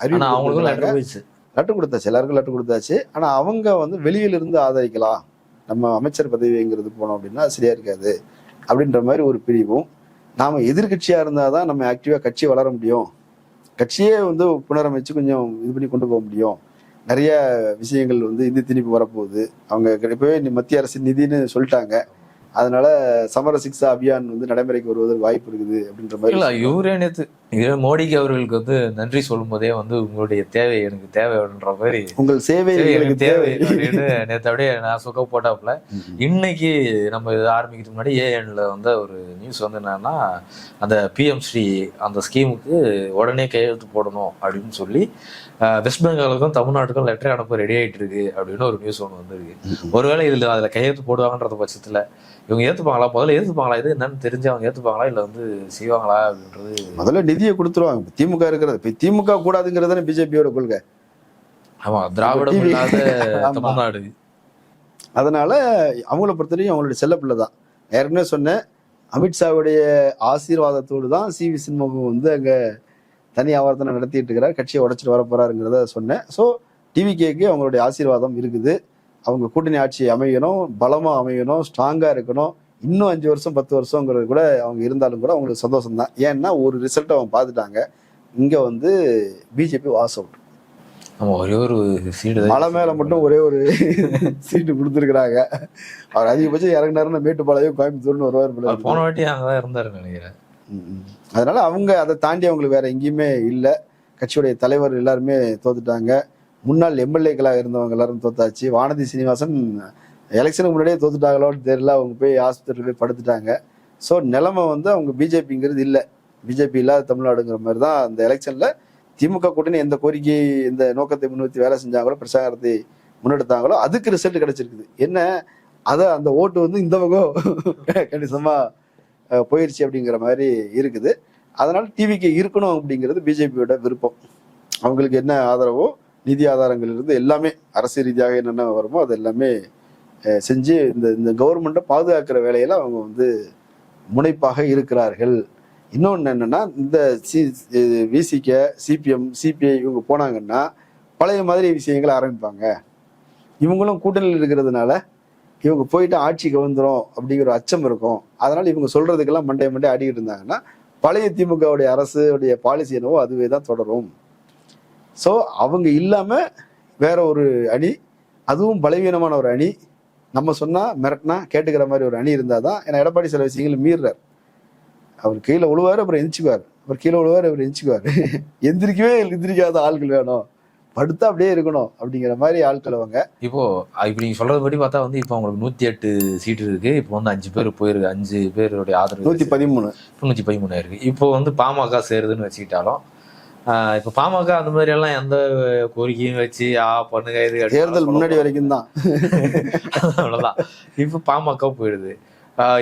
லெட்டர் கொடுத்தாச்சு, எல்லாருக்கும் லெட்டர் கொடுத்தாச்சு. ஆனால் அவங்க வந்து வெளியிலிருந்து ஆதரிக்கலாம், நம்ம அமைச்சர் பதவிங்கிறது போனோம் அப்படின்னா சரியா இருக்காது அப்படின்ற மாதிரி ஒரு பிரிவும். நாம எதிர்கட்சியா இருந்தாதான் நம்ம ஆக்டிவா கட்சி வளர முடியும், கட்சியே வந்து புனரமைச்சு கொஞ்சம் இது பண்ணி கொண்டு போக முடியும். நிறைய விஷயங்கள் வந்து இந்தி திணிப்பு வரப்போகுது. அவங்க இப்பவே மத்திய அரசு நிதின்னு சொல்லிட்டாங்க. அதனால சமர சிக்ஷா அபியான் வந்து நடைமுறைக்கு வருவதற்கு வாய்ப்பு இருக்குது அப்படின்ற மாதிரி. இவரே நேற்று மோடிக்கு அவர்களுக்கு வந்து நன்றி சொல்லும் போதே வந்து உங்களுடைய தேவை எனக்கு தேவைன்ற மாதிரி, உங்கள் சேவை எனக்கு தேவை அப்படின்னு நேற்று அப்படியே நான் சுக்க போட்டாப்புல. இன்னைக்கு நம்ம இது ஆரம்பிக்கிறதுக்கு முன்னாடி ஏஎன்ல வந்து ஒரு நியூஸ் வந்து என்னன்னா, அந்த பிஎம் ஸ்ரீ அந்த ஸ்கீமுக்கு உடனே கையெழுத்து போடணும் அப்படின்னு சொல்லி வெஸ்ட் பெங்காலுக்கும் தமிழ்நாட்டுக்கும் லெட்டர் அனுப்ப ரெடி ஆகிட்டு இருக்கு அப்படின்னு ஒரு நியூஸ் ஒன்று வந்துருக்கு. ஒருவேளை இதில் அதில் கையெழுத்து போடுவாங்கன்ற பட்சத்தில் இவங்க ஏற்றுப்பாங்களா, முதல்ல ஏற்றுப்பாங்களா, இது என்னன்னு தெரிஞ்சு அவங்க ஏற்றுப்பாங்களா இல்லை வந்து செய்வாங்களா அப்படின்றது. முதல்ல நிதியை கொடுத்துருவாங்க. திமுக இருக்கிறது இப்போ திமுக கூடாதுங்கிறது பிஜேபியோட கொள்கை. ஆமா, திராவிடம் இல்லாத தமிழ்நாடு. அதனால அவங்கள பொறுத்தவரைக்கும் அவங்களுடைய செல்ல பிள்ளை தான். ஏற்கனவே சொன்னேன், அமித்ஷாவுடைய ஆசீர்வாதத்தோடு தான் சி.வி. சண்முகம் வந்து அங்கே தனி ஆவர்த்தனை நடத்திட்டு இருக்கிறார், கட்சியை உடைச்சிட்டு வர போறாருங்கிறத சொன்னேன். ஸோ டிவிகேக்கு அவங்களுடைய ஆசீர்வாதம் இருக்குது. அவங்க கூட்டணி ஆட்சி அமையணும், பலமா அமையணும், ஸ்ட்ராங்கா இருக்கணும். இன்னும் 5 வருஷம் 10 வருஷங்கிறது கூட அவங்க இருந்தாலும் கூட அவங்களுக்கு சந்தோஷம் தான். ஏன்னா ஒரு ரிசல்ட் அவங்க பார்த்துட்டாங்க. இங்க வந்து பிஜேபி வாஸ் அவுட். ஒரே ஒரு சீட்டு மலை மேல மட்டும் ஒரே ஒரு சீட்டு கொடுத்துருக்குறாங்க. அவர் அதிகபட்சம் இறங்கினாருன்னா மேட்டுப்பாளையம் கோயம்புத்தூர்னு வருவார். போன வாட்டி அங்கதான் இருந்தாரு நினைக்கிறேன். அதனால அவங்க அதை தாண்டி அவங்களுக்கு வேற எங்கேயுமே இல்லை. கட்சியுடைய தலைவர் எல்லாருமே தோத்துட்டாங்க. முன்னாள் எம்எல்ஏக்களாக இருந்தவங்க எல்லாரும் தோத்தாச்சு. வானதி சீனிவாசன் எலெக்ஷனுக்கு முன்னாடியே தோத்துட்டாங்களோன்னு தெரியல, அவங்க போய் ஆஸ்பத்திரியில் போய் படுத்துட்டாங்க. ஸோ நிலைமை வந்து அவங்க பிஜேபிங்கிறது இல்லை, பிஜேபி இல்லாத தமிழ்நாடுங்கிற மாதிரி தான். அந்த எலெக்ஷன்ல திமுக கூட்டணி எந்த கோரிக்கை எந்த நோக்கத்தை முன்னிறுத்தி வேலை செஞ்சாங்களோ, பிரச்சாரத்தை முன்னெடுத்தாங்களோ அதுக்கு ரிசல்ட் கிடைச்சிருக்குது. என்ன அதை அந்த ஓட்டு வந்து இந்த பக்கம் கணிசமா போயிடுச்சு அப்படிங்கிற மாதிரி இருக்குது. அதனால டிவிக்கு இருக்கணும் அப்படிங்கிறது பிஜேபியோட விருப்பம். அவங்களுக்கு என்ன ஆதரவோ நிதி ஆதாரங்கள் இருந்து எல்லாமே அரசு ரீதியாக என்னென்ன வருமோ அது எல்லாமே செஞ்சு இந்த இந்த கவர்மெண்ட்டை பாதுகாக்கிற வேலையில அவங்க வந்து முனைப்பாக இருக்கிறார்கள். இன்னொன்று என்னன்னா, இந்த விசிக, சிபிஎம், சிபிஐ இவங்க போனாங்கன்னா பழைய மாதிரி விஷயங்களை ஆரம்பிப்பாங்க. இவங்களும் கூட்டணியில் இருக்கிறதுனால இவங்க போயிட்டு ஆட்சிக்கு வந்துடும் அப்படிங்கிற ஒரு அச்சம் இருக்கும். அதனால இவங்க சொல்றதுக்கெல்லாம் மண்டே ஆடிக்கிட்டு இருந்தாங்கன்னா பழைய திமுகவுடைய அரசுடைய பாலிசி என்னவோ அதுவே தான் தொடரும். ஸோ அவங்க இல்லாம வேற ஒரு அணி, அதுவும் பலவீனமான ஒரு அணி, நம்ம சொன்னா மிரட்டினா கேட்டுக்கிற மாதிரி ஒரு அணி இருந்தாதான். ஏன்னா எடப்பாடி சில விஷயங்களை மீறுறார். அவர் கீழே விழுவாரு, அப்புறம் எந்திரிச்சுக்குவார், அவர் கீழே விழுவாரு, அவர் எந்திரிச்சுக்குவார். எந்திரிக்காத ஆள்கள் வேணும், படுத்தா அப்படியே இருக்கணும் அப்படிங்கிற மாதிரி ஆட்கள் அவங்க. இப்போ நீங்க சொல்றதுபடி பார்த்தா வந்து இப்போ அவங்களுக்கு 108 சீட்டு இருக்கு. இப்போ வந்து 5 பேர் போயிருக்கு, 5 பேருடைய ஆதரவு 113 இருக்கு. இப்போ வந்து பாமக சேருதுன்னு வச்சுக்கிட்டாலும் இப்ப பாமக அந்த மாதிரி எல்லாம் எந்த கோரிக்கையும் வச்சு பண்ணுங்க இது தேர்தல் முன்னாடி வரைக்கும் தான் அவ்வளவுதான். இப்ப பாமக போயிடுது.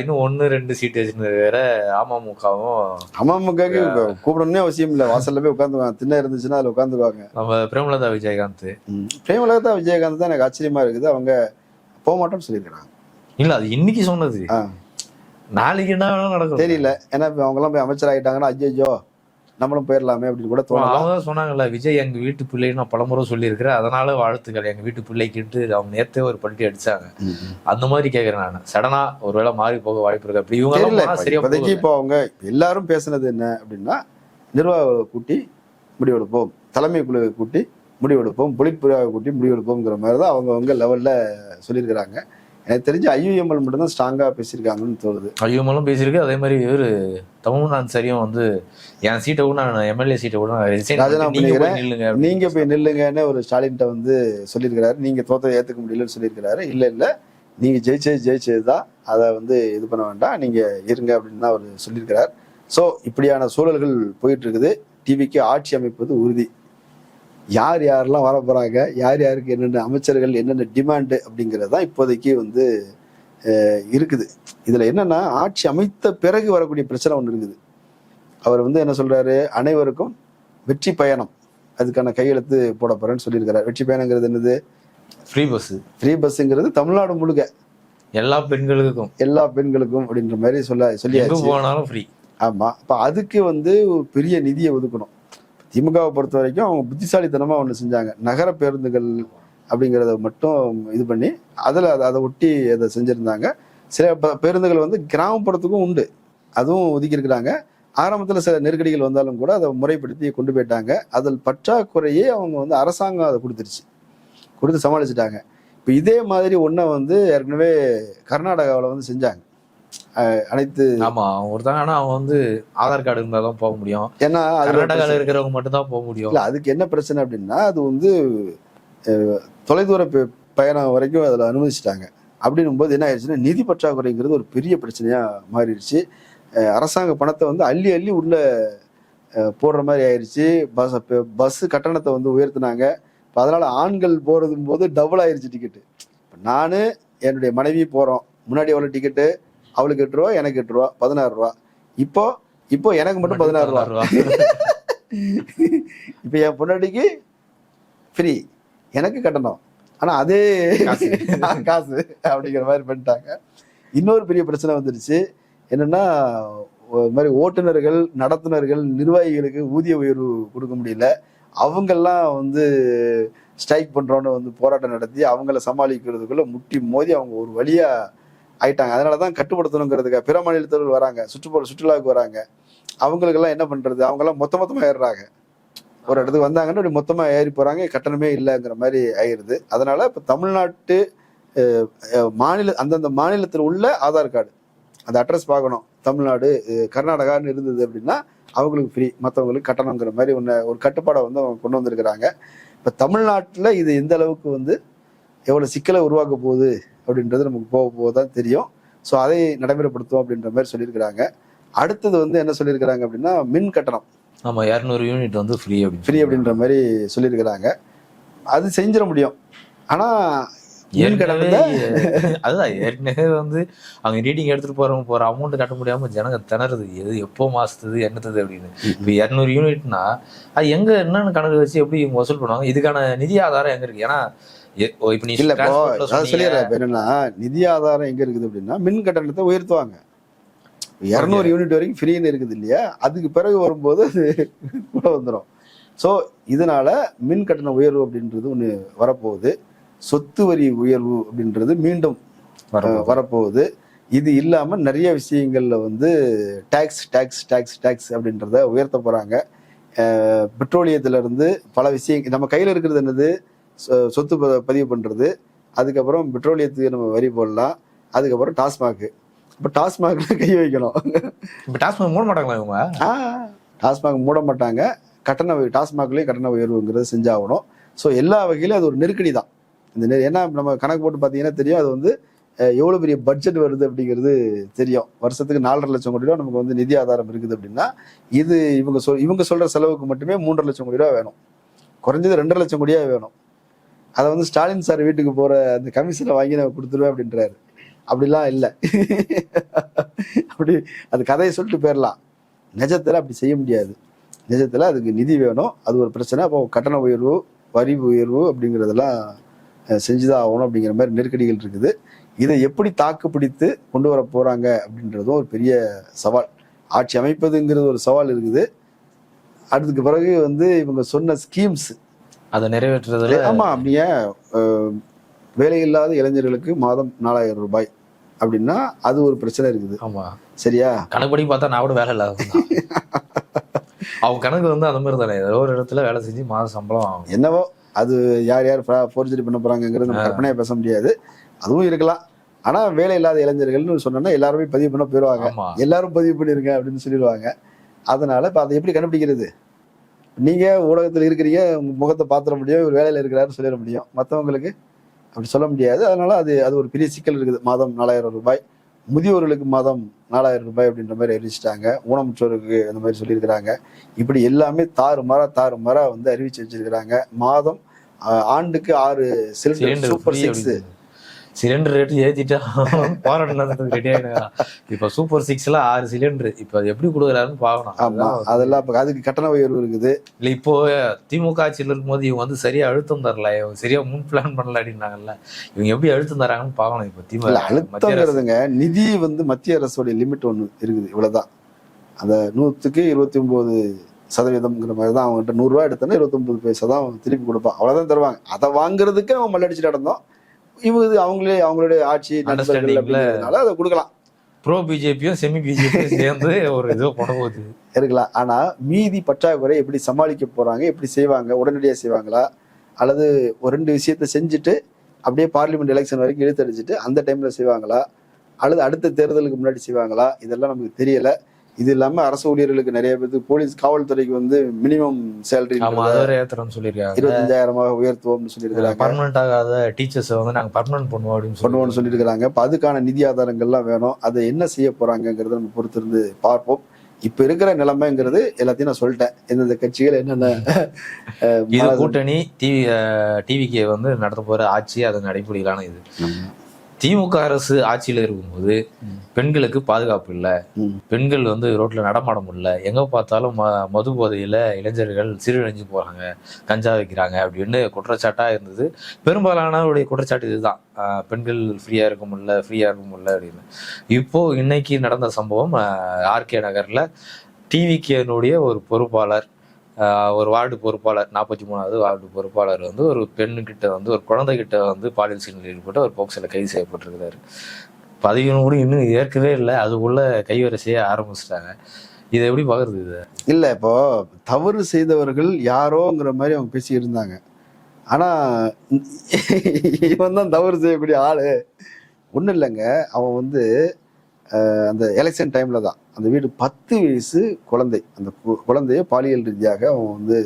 இன்னும் 1-2 சீட்டு வச்சிருந்தது வேற. அமமுக கூப்பிடணும்னே அவசியம் இல்லை, வாசல்ல போய் உட்காந்துக்குவாங்க. திண்ணை இருந்துச்சுன்னா அதுல உட்காந்துக்குவாங்க. நம்ம பிரேமலதா விஜயகாந்த் தான் எனக்கு ஆச்சரியமா இருக்குது. அவங்க போக மாட்டோம்னு சொல்லியிருக்கிறாங்க. இல்ல அது இன்னைக்கு சொன்னது, நாளைக்கு என்ன வேணாலும் நடக்கும் தெரியல. ஏன்னா அவங்க எல்லாம் போய் அமைச்சர் ஆகிட்டாங்கன்னா ஐயோ நம்மளும் போயிடலாமே அப்படின்னு கூட தோணும். அவங்க சொன்னாங்கல்ல, விஜய் எங்க வீட்டு பிள்ளைன்னு நான் பலமுறை சொல்லியிருக்கிறேன், அதனால வாழ்த்துக்கள் எங்க வீட்டு பிள்ளைக்கிட்டு அவங்க நேரத்தே ஒரு பல்ட்டி அடிச்சாங்க. அந்த மாதிரி கேட்கறேன் நான். சடனா ஒருவேளை மாறி போக வாய்ப்பு இருக்கு அப்படி இவங்க. இப்போ அவங்க எல்லாரும் பேசுனது என்ன அப்படின்னா, நிர்வாக கூட்டி முடிவெடுப்போம், தலைமை குழுவை கூட்டி முடிவெடுப்போம், பொலிட்புறாவை கூட்டி முடிவெடுப்போம்ங்கிற மாதிரி தான் அவங்க லெவல்ல சொல்லியிருக்கிறாங்க. எனக்கு தெரிஞ்சு ஐயுஎம்எல் மட்டும் தான் ஸ்ட்ராங்கா பேசியிருக்காங்கன்னு தோணுது. ஐயுஎம்எல்லும் பேசியிருக்கு. அதே மாதிரி இவரு தமிழ்நாடு சரியும் வந்து என் சீட்டை கூட நான் எம்எல்ஏ சீட்டை கூட ராஜினாமா பண்ணிக்கிறேன், நீங்க போய் நில்லுங்கன்னு ஒரு ஸ்டாலின்கிட்ட வந்து சொல்லியிருக்கிறாரு. நீங்க தோத்ததை ஏத்துக்க முடியலன்னு சொல்லியிருக்கிறாரு. இல்ல நீங்க ஜெயிச்சதுதான், அதை வந்து இது பண்ண வேண்டாம், நீங்க இருங்க அப்படின்னு தான் அவர் சொல்லியிருக்கிறார். ஸோ இப்படியான சூழல்கள் போயிட்டு இருக்குது. டிவிக்கு ஆட்சி அமைப்பது உறுதி. யார் யாரெல்லாம் வர போறாங்க, யார் யாருக்கு என்னென்ன அமைச்சர்கள், என்னென்ன டிமாண்டு அப்படிங்கிறது தான் இப்போதைக்கு வந்து இருக்குது. இதுல என்னன்னா, ஆட்சி அமைத்த பிறகு வரக்கூடிய பிரச்சனை ஒன்று இருக்குது. அவர் வந்து என்ன சொல்றாரு, அனைவருக்கும் வெற்றி பயணம், அதுக்கான கையெழுத்து போட போறேன்னு சொல்லியிருக்கிறார். வெற்றி பயணங்கிறது என்னது? Free bus. ஃப்ரீ பஸ்ங்கிறது தமிழ்நாடு முழுக்க எல்லா பெண்களுக்கும் அப்படின்ற மாதிரி சொல்லி போனாலும் ஃப்ரீ. ஆமா. அப்ப அதுக்கு வந்து பெரிய நிதியை ஒதுக்கணும். திமுகவை பொறுத்த வரைக்கும் அவங்க புத்திசாலித்தனமா ஒன்று செஞ்சாங்க. நகர பேருந்துகள் அப்படிங்கிறத மட்டும் இது பண்ணி அதை ஒட்டி அதை செஞ்சிருந்தாங்க. சில பேருந்துகள் வந்து கிராமப்புறத்துக்கும் உண்டு, அதுவும் ஒதுக்கியிருக்கிறாங்க. ஆரம்பத்தில் சில நெருக்கடிகள் வந்தாலும் கூட அதை முறைப்படுத்தி கொண்டு போயிட்டாங்க. அதில் பற்றாக்குறையே அவங்க வந்து அரசாங்கம் அதை கொடுத்து சமாளிச்சுட்டாங்க. இப்போ இதே மாதிரி ஒன்றை வந்து ஏற்கனவே கர்நாடகாவில் வந்து செஞ்சாங்க. அனைத்து ஒருத்தாங்க. ஆனா அவங்க வந்து ஆதார் கார்டு இருந்தாதான் போக முடியும். ஏன்னா கர்நாடகாவில் இருக்கிறவங்க மட்டும் தான் போக முடியும். இல்லை, அதுக்கு என்ன பிரச்சனை அப்படின்னா, அது வந்து தொலைதூர பயணம் வரைக்கும் அதில் அனுமதிச்சிட்டாங்க. அப்படின்னும் போது என்ன ஆயிடுச்சுன்னா, நிதி பற்றாக்குறைங்கிறது ஒரு பெரிய பிரச்சனையா மாறிடுச்சு. அரசாங்க பணத்தை வந்து அள்ளி அள்ளி உள்ள போடுற மாதிரி ஆயிடுச்சு. பஸ் கட்டணத்தை வந்து உயர்த்தினாங்க. இப்போ அதனால ஆண்கள் போறதும் போது டபுள் ஆயிடுச்சு டிக்கெட்டு. இப்போ நான் என்னுடைய மனைவி போறோம், முன்னாடி எவ்வளோ டிக்கெட்டு, அவளுக்கு 8 ரூபா, எனக்கு 8 ரூபா, 16 ரூபா. இப்போ எனக்கு மட்டும் 16 ரூபா. இப்போ என் பொண்டாட்டிக்கு ஃப்ரீ, எனக்கு கட்டணம், ஆனா அதே காசு அப்படிங்கிற மாதிரி பண்ணிட்டாங்க. இன்னொரு பெரிய பிரச்சனை வந்துருச்சு. என்னன்னா, மாதிரி ஓட்டுநர்கள், நடத்துனர்கள், நிர்வாகிகளுக்கு ஊதிய உயர்வு கொடுக்க முடியல. அவங்கெல்லாம் வந்து ஸ்ட்ரைக் பண்றோன்னு வந்து போராட்டம் நடத்தி அவங்கள சமாளிக்கிறதுக்குள்ள முட்டி மோதி அவங்க ஒரு வழியா ஆயிட்டாங்க. அதனாலதான் கட்டுப்படுத்தணுங்கிறதுக்காக பிற மாநிலத்தவர்கள் வராங்க, சுற்றுலாவுக்கு வராங்க. அவங்களுக்கெல்லாம் என்ன பண்றது, அவங்கெல்லாம் மொத்தமா ஏறுறாங்க. ஒரு இடத்துக்கு வந்தாங்கன்னா அப்படி மொத்தமா ஏறி போறாங்க, கட்டணமே இல்லைங்கிற மாதிரி ஆயிடுது. அதனால இப்ப தமிழ்நாட்டு அந்தந்த மாநிலத்தில் உள்ள ஆதார் கார்டு, அந்த அட்ரஸ் பார்க்கணும். தமிழ்நாடு, கர்நாடகான்னு இருந்தது அப்படின்னா அவங்களுக்கு ஃப்ரீ, மற்றவங்களுக்கு கட்டணங்கிற மாதிரி ஒரு கட்டுப்பாடை வந்து அவங்க கொண்டு வந்திருக்கிறாங்க. இப்போ தமிழ்நாட்டில் இது எந்த அளவுக்கு வந்து எவ்வளோ சிக்கலை உருவாக்க போகுது அப்படின்றது நமக்கு போக தான் தெரியும். ஸோ அதை நடைமுறைப்படுத்துவோம் அப்படின்ற மாதிரி சொல்லியிருக்கிறாங்க. அடுத்தது வந்து என்ன சொல்லியிருக்கிறாங்க அப்படின்னா, மின் கட்டணம். ஆமாம், 200 யூனிட் வந்து ஃப்ரீ அப்படின்ற மாதிரி சொல்லியிருக்கிறாங்க. அது செஞ்சிட முடியும். ஆனால் அதுதான் ஏற்கனவே வந்து அவங்க ரீடிங் எடுத்துட்டு போற அமௌண்ட் கட்ட முடியாம ஜனங்க திணறது, எது எப்போ மாசுது என்னது அப்படின்னு. இப்போ 200 யூனிட்னா அது எங்க என்னன்னு கணக்கு வச்சு எப்படி இவங்க வசூல் பண்ணுவாங்க? இதுக்கான நிதி ஆதாரம் எங்க இருக்கு? ஏன்னா இப்ப நீ இல்ல இப்போ transportல அதான் சொன்னீங்க. சொல்லிடுறேன். இப்ப என்னன்னா நிதி ஆதாரம் எங்க இருக்குது அப்படின்னா மின் கட்டணத்தை உயர்த்துவாங்க. 200 யூனிட் வரைக்கும் ஃப்ரீன்னு இருக்குது இல்லையா, அதுக்கு பிறகு வரும்போது அது கூட வந்துடும். ஸோ இதனால மின் கட்டண உயர்வு அப்படின்றது ஒன்று வரப்போகுது. சொத்து வரி உயர்வு அப்படின்றது மீண்டும் வரப்போகுது. இது இல்லாம நிறைய விஷயங்கள்ல வந்து டாக்ஸ் டாக்ஸ் டாக்ஸ் டாக்ஸ் அப்படின்றத உயர்த்த போறாங்க. பெட்ரோலியத்துல இருந்து பல விஷயங்கள் நம்ம கையில இருக்கிறது என்னது, சொத்து பதிவு பண்றது, அதுக்கப்புறம் பெட்ரோலியத்துக்கு நம்ம வரி போடலாம், அதுக்கப்புறம் டாஸ்மாக். இப்போ டாஸ்மாக்ல கை வைக்கணும். இப்ப டாஸ்மாக் மூட மாட்டாங்களா இவங்க? டாஸ்மாக் மூட மாட்டாங்க. டாஸ்மாக்லயும் கட்டண உயர்வுங்கிறது செஞ்சாகணும். ஸோ எல்லா வகையிலும் அது ஒரு நெருக்கடி தான். ஏன்னா நம்ம கணக்கு போட்டு பார்த்தீங்கன்னா தெரியும், அது வந்து எவ்வளோ பெரிய பட்ஜெட் வருது அப்படிங்கிறது தெரியும். வருஷத்துக்கு 4.5 லட்சம் கோடி ரூபா நமக்கு வந்து நிதி ஆதாரம் இருக்குது அப்படின்னா, இது இவங்க சொல்ற செலவுக்கு மட்டுமே 3.5 லட்சம் கோடி ரூபா வேணும். குறைஞ்சது 2.5 லட்சம் கோடியா வேணும். அதை வந்து ஸ்டாலின் சார் வீட்டுக்கு போற அந்த கமிஷனை வாங்கி நான் கொடுத்துருவேன் அப்படின்றாரு. அப்படிலாம் இல்லை. அப்படி அது கதையை சொல்லிட்டு போயிடலாம். நிஜத்துல அப்படி செய்ய முடியாது. நிஜத்துல அதுக்கு நிதி வேணும். அது ஒரு பிரச்சனை. அப்போ கட்டண உயர்வு, வரி உயர்வு அப்படிங்கிறதெல்லாம் செஞ்சுதான் ஆகணும் அப்படிங்கிற மாதிரி நெருக்கடிகள் இருக்குது. இதை எப்படி தாக்கு பிடித்து கொண்டு வர போறாங்க அப்படின்றதும் ஒரு பெரிய சவால். ஆட்சி அமைப்பதுங்கிறது ஒரு சவால் இருக்குது. அதுக்கு பிறகு வந்து இவங்க சொன்ன ஸ்கீம்ஸ் அதை நிறைவேற்றுறதுல ஆமா, அப்படியே வேலையில்லாத இளைஞர்களுக்கு மாதம் 4000 ரூபாய் அப்படின்னா அது ஒரு பிரச்சனை இருக்குது. ஆமா, சரியா? சரியா? கணக்குப்படி பார்த்தா நான் கூட வேலை இல்லாத அவங்க கணக்கு வந்து அந்த மாதிரி தானே, ஏதோ ஒரு இடத்துல வேலை செஞ்சு மாத சம்பளம் ஆகும். என்னவோ அது யார் யார் ஃபோர்ஜரி பண்ண போறாங்கிறது நம்ம கற்பனையா பேச முடியாது. அதுவும் இருக்கலாம். ஆனா வேலை இல்லாத இளைஞர்கள்னு சொன்னா எல்லாருமே பதிவு பண்ண போயிடுவாங்க. எல்லாரும் பதிவு பண்ணிருங்க அப்படின்னு சொல்லிடுவாங்க. அதனால இப்ப அதை எப்படி கண்டுபிடிக்கிறது? நீங்க ஊடகத்தில் இருக்கிறீங்க, உங்க முகத்தை பாத்திர முடியும், இவர் வேலையில இருக்கிறாருன்னு சொல்லிட முடியும். மற்றவங்களுக்கு அப்படி சொல்ல முடியாது. அதனால அது ஒரு பெரிய சிக்கல் இருக்குது. மாதம் 4000 ரூபாய், முதியோர்களுக்கு மாதம் 4000 ரூபாய் அப்படின்ற மாதிரி அறிவிச்சிட்டாங்க. ஊனமுற்றோருக்கு அந்த மாதிரி சொல்லியிருக்கிறாங்க. இப்படி எல்லாமே தாறுமாறா வந்து அறிவிச்சு வச்சிருக்கிறாங்க. மாதம் ஆண்டுக்கு 6 சிலிண்டர் சூப்பர் 6 சிலிண்டர் ரேட்டு ஏத்திட்டா போராட்டம் ரெடி ஆயிடுங்க. இப்ப சூப்பர் 6ல 6 சிலிண்டர் இப்ப எப்படி கொடுக்குறாருன்னு பாக்கணும். ஆமா, அதெல்லாம் அதுக்கு கட்டண உயர்வு இருக்குது. இல்ல இப்போ திமுக ஆட்சியில் இருக்கும்போது இவங்க வந்து சரியா அழுத்தம் தரல, இவங்க சரியா முன் பிளான் பண்ணல அப்படின்னாங்கல்ல. இவங்க எப்படி அழுத்தம் தராங்கன்னு பாக்கணும். இப்ப திமுக அழுத்தங்கிறதுங்க, நிதி வந்து மத்திய அரசோட லிமிட் ஒண்ணு இருக்குது, இவ்வளவுதான். அந்த 100க்கு 29% மாதிரி தான். அவங்ககிட்ட 100 ரூபாய் எடுத்தோன்னா 29 பைசா தான் திருப்பி கொடுப்பான். அவ்வளவுதான் தருவாங்க. அதை வாங்குறதுக்கு அவங்க மல்லடிச்சுட்டு நடந்தோம். இவங்க அவங்களுடைய ஆட்சி நடந்ததுனால அதை கொடுக்கலாம். ப்ரோ பிஜேபியும் செமி பிஜேபியும் சேர்ந்து ஒரு இதோ போடும்போது இருக்கலாம். ஆனா மீதி பற்றாக்குறை எப்படி சமாளிக்க போறாங்க, எப்படி செய்வாங்க, உடனடியா செய்வாங்களா, அல்லது ஒரு 2 விஷயத்த செஞ்சுட்டு அப்படியே பார்லிமெண்ட் எலெக்ஷன் வரைக்கும் இழுத்தடிச்சிட்டு அந்த டைம்ல செய்வாங்களா, அல்லது அடுத்த தேர்தலுக்கு முன்னாடி செய்வாங்களா, இதெல்லாம் நமக்கு தெரியல. இது இல்லாம அரசு ஊழியர்களுக்கு நிறைய பேருக்கு, போலீஸ் காவல்துறைக்கு வந்து மினிமம் சேலரி 25,000 உயர்த்துவோம்னு சொல்லியிருக்காங்க. பர்மனன்ட் ஆகாத டீச்சர்ஸ் வந்து நாங்க பர்மனன்ட் பண்ணுவோம்னு சொல்லியிருக்காங்க. இப்ப அதுக்கான நிதி ஆதாரங்கள்லாம் வேணும். அதை என்ன செய்ய போறாங்கிறத நம்ம பொறுத்திருந்து பார்ப்போம். இப்ப இருக்கிற நிலைமைங்கிறது எல்லாத்தையும் நான் சொல்லிட்டேன். எந்தெந்த கட்சிகள் என்னென்ன கூட்டணி டிவிக்கு வந்து நடத்த போற ஆட்சி அதன் அடிப்படையிலான இது. திமுக அரசு ஆட்சியில இருக்கும்போது பெண்களுக்கு பாதுகாப்பு இல்லை, பெண்கள் வந்து ரோட்ல நடமாட முடியல, எங்க பார்த்தாலும் மது போதையில இளைஞர்கள் சீரழிஞ்சு போறாங்க, கஞ்சா வைக்கிறாங்க அப்படின்னு குற்றச்சாட்டா இருந்தது. பெரும்பாலானவருடைய குற்றச்சாட்டு இதுதான், பெண்கள் ஃப்ரீயா இருக்க முடியல அப்படின்னு. இப்போ இன்னைக்கு நடந்த சம்பவம் ஆர்கே நகர்ல டிவிகேனுடைய ஒரு பொறுப்பாளர், ஒரு வார்டு பொறுப்பாளர், 43வது வார்டு பொறுப்பாளர் வந்து ஒரு பெண்ணுக்கிட்ட வந்து ஒரு குழந்தைகிட்ட வந்து பாலியல் சீண்டலில் ஈடுபட்டு ஒரு போக்சோல கைது செய்யப்பட்டிருக்கிறாரு. பதிவு கூட இன்னும் ஏற்கவே இல்லை, அதுக்குள்ள கைவரை செய்ய ஆரம்பிச்சிட்டாங்க. இதை எப்படி பாக்குறது? இது இல்ல, இப்போ தவறு செய்தவர்கள் யாரோங்கிற மாதிரி அவங்க பேசி இருந்தாங்க. ஆனா இவன் தான் தவறு செய்யக்கூடிய ஆளு. ஒன்றும் இல்லைங்க, அவன் வந்து அந்த எலெக்ஷன் டைம்ல தான் அந்த வீடு 10 வயசு குழந்தை, அந்த குழந்தைய பாலியல் ரீதியாக அவன் வந்து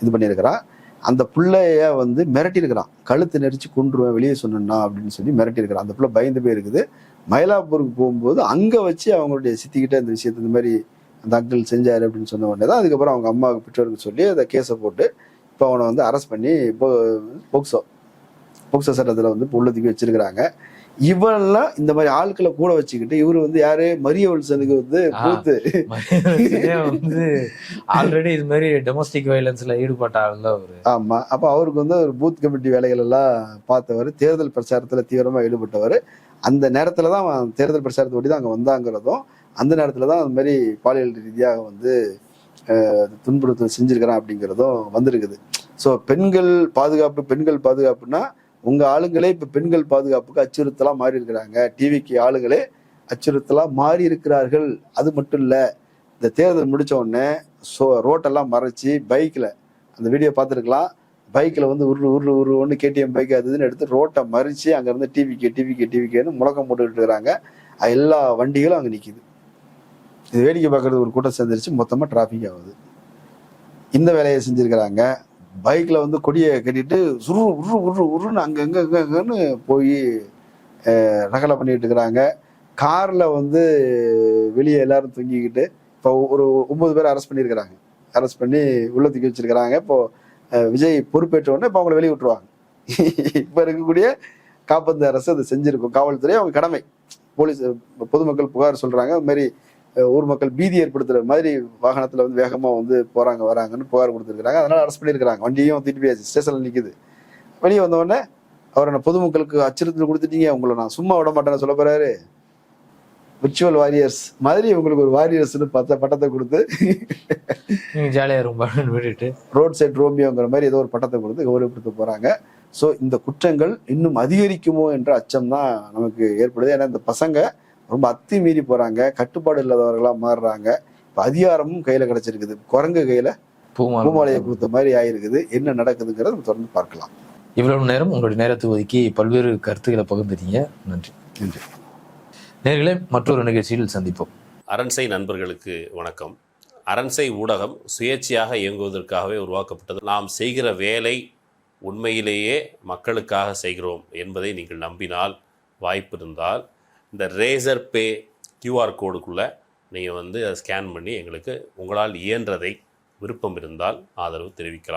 இது பண்ணியிருக்கிறான். அந்த பிள்ளைய வந்து மிரட்டியிருக்கிறான், கழுத்து நெரிச்சு கொண்டுருவேன் வெளியே சொன்னா அப்படின்னு சொல்லி மிரட்டியிருக்கிறான். அந்த பிள்ளை பயந்து போயிருக்குது. மயிலாப்பூருக்கு போகும்போது அங்க வச்சு அவங்களுடைய சித்திக்கிட்ட இந்த விஷயத்த இந்த மாதிரி அந்த அங்கிள் செஞ்சாரு அப்படின்னு சொன்ன உடனே தான் அதுக்கப்புறம் அவங்க அம்மாவுக்கு பெற்றோருக்கு சொல்லி அதை கேஸை போட்டு இப்போ அவனை வந்து அரெஸ்ட் பண்ணி போக்சோ சட்டத்தில் வந்து உள்ளதுக்கு வச்சிருக்கிறாங்க. இவரெல்லாம் இந்த மாதிரி ஆட்களை கூட வச்சுக்கிட்டு இவரு வந்து யாரு மரிய வில்சனுக்கு வந்து பூத்து வந்து ஆல்ரெடி இது மாதிரி டொமஸ்டிக் வயலன்ஸ்ல ஈடுபட்ட ஆள் தான் அவரு. ஆமா, அப்ப அவருக்கு வந்து ஒரு பூத் கமிட்டி வேலைகள் எல்லாம் பார்த்தவர், தேர்தல் பிரச்சாரத்துல தீவிரமா ஈடுபட்டவர். அந்த நேரத்துல தான் அவன் தேர்தல் பிரச்சாரத்தை ஒட்டி தான் அங்க வந்தாங்கிறதும், அந்த நேரத்துல தான் அந்த மாதிரி பாலியல் ரீதியாக வந்து துன்புறுத்தல் செஞ்சிருக்கிறான் அப்படிங்கிறதும் வந்திருக்குது. ஸோ பெண்கள் பாதுகாப்புன்னா உங்க ஆளுங்களே இப்ப பெண்கள் பாதுகாப்புக்கு அச்சுறுத்தலா மாறி இருக்கிறாங்க. டிவிக்கு ஆளுங்களே அச்சுறுத்தலா மாறி இருக்கிறார்கள். அது மட்டும் இல்ல, இந்த தேர்தல் முடிச்ச உடனே ரோட்டெல்லாம் மறைச்சி பைக்ல, அந்த வீடியோ பார்த்துருக்கலாம், பைக்ல வந்து ஒன்று கேடிஎம் பைக் அது இதுன்னு எடுத்து ரோட்டை மறிச்சு அங்க இருந்து டிவிக்கேன்னு முழக்கம் போட்டுக்கிட்டு இருக்கிறாங்க. எல்லா வண்டிகளும் அங்க நிக்குது. இது வேடிக்கை பார்க்கறது ஒரு கூட்டம் சேர்ந்துருச்சு, மொத்தமா டிராபிக் ஆகுது. இந்த வேலையை செஞ்சிருக்கிறாங்க. பைக்ல வந்து கொடியை கட்டிட்டு உருன்னு அங்கன்னு போய் நகலை பண்ணிட்டு இருக்கிறாங்க. கார்ல வந்து வெளியே எல்லாரும் தூங்கிக்கிட்டு இப்போ ஒரு 9 பேர் அரெஸ்ட் பண்ணியிருக்கிறாங்க. அரெஸ்ட் பண்ணி உள்ள தூக்கி வச்சிருக்கிறாங்க. இப்போ விஜய் பொறுப்பேற்ற உடனே இப்போ அவங்களை வெளியே விட்டுருவாங்க. இப்ப இருக்கக்கூடிய காப்பந்து அரசு அதை செஞ்சிருக்கும். காவல்துறை அவங்க கடமை. போலீஸ் பொதுமக்கள் புகார் சொல்றாங்க, அது மாதிரி ஊர் மக்கள் பீதி ஏற்படுத்துற மாதிரி வாகனத்துல வந்து வேகமா வந்து போறாங்க வராங்கன்னு புகார் கொடுத்துருக்காங்க. அதனால அரெஸ்ட் பண்ணியிருக்காங்க. வண்டியும் தூக்கிட்டு போயாச்சு, ஸ்டேஷன்ல நிக்குது. வெளியே வந்த உடனே அவரை பொதுமக்களுக்கு அச்சுறுத்தல் கொடுத்துட்டீங்க, உங்களை நான் சும்மா விட மாட்டேன்னு சொல்ல போறாரு. விர்ச்சுவல் வாரியர்ஸ் மாதிரி உங்களுக்கு ஒரு வாரியர்ஸ்னு பட்டத்தை கொடுத்து ஜாலியா விட்டுட்டு ரோட் சைட் ரோமியோங்கிற மாதிரி ஏதோ ஒரு பட்டத்தை கொடுத்து கௌரவப்படுத்த போறாங்க. ஸோ இந்த குற்றங்கள் இன்னும் அதிகரிக்குமோ என்ற அச்சம் தான் நமக்கு ஏற்படுது. ஏன்னா இந்த பசங்க ரொம்ப அத்துமீறி போறாங்க, கட்டுப்பாடு இல்லாதவர்களா மாறுறாங்க. இப்ப அதிகாரமும் கையில கிடைச்சிருக்குது, குரங்கு கையில பூமாலையை கொடுத்த மாதிரி ஆயிருக்குது. என்ன நடக்குதுங்கிறத நம்ம தொடர்ந்து பார்க்கலாம். இவ்வளவு நேரம் உங்களுடைய நேரத்தை ஒதுக்கி பல்வேறு கருத்துக்களை பகிர்ந்துட்டீங்க. நன்றி. நன்றி நேர்களே, மற்றொரு நிகழ்ச்சியில் சந்திப்போம். அரண்சை நண்பர்களுக்கு வணக்கம். அரண்சை ஊடகம் சுயேட்சையாக இயங்குவதற்காகவே உருவாக்கப்பட்டது. நாம் செய்கிற வேலை உண்மையிலேயே மக்களுக்காக செய்கிறோம் என்பதை நீங்கள் நம்பினால், வாய்ப்பு இருந்தால் இந்த ரேசர் பே QR கோடுக்குள்ளே நீங்கள் வந்து அதை ஸ்கேன் பண்ணி எங்களுக்கு உங்களால் இயன்றதை விருப்பம் இருந்தால் ஆதரவு தெரிவிக்கலாம்.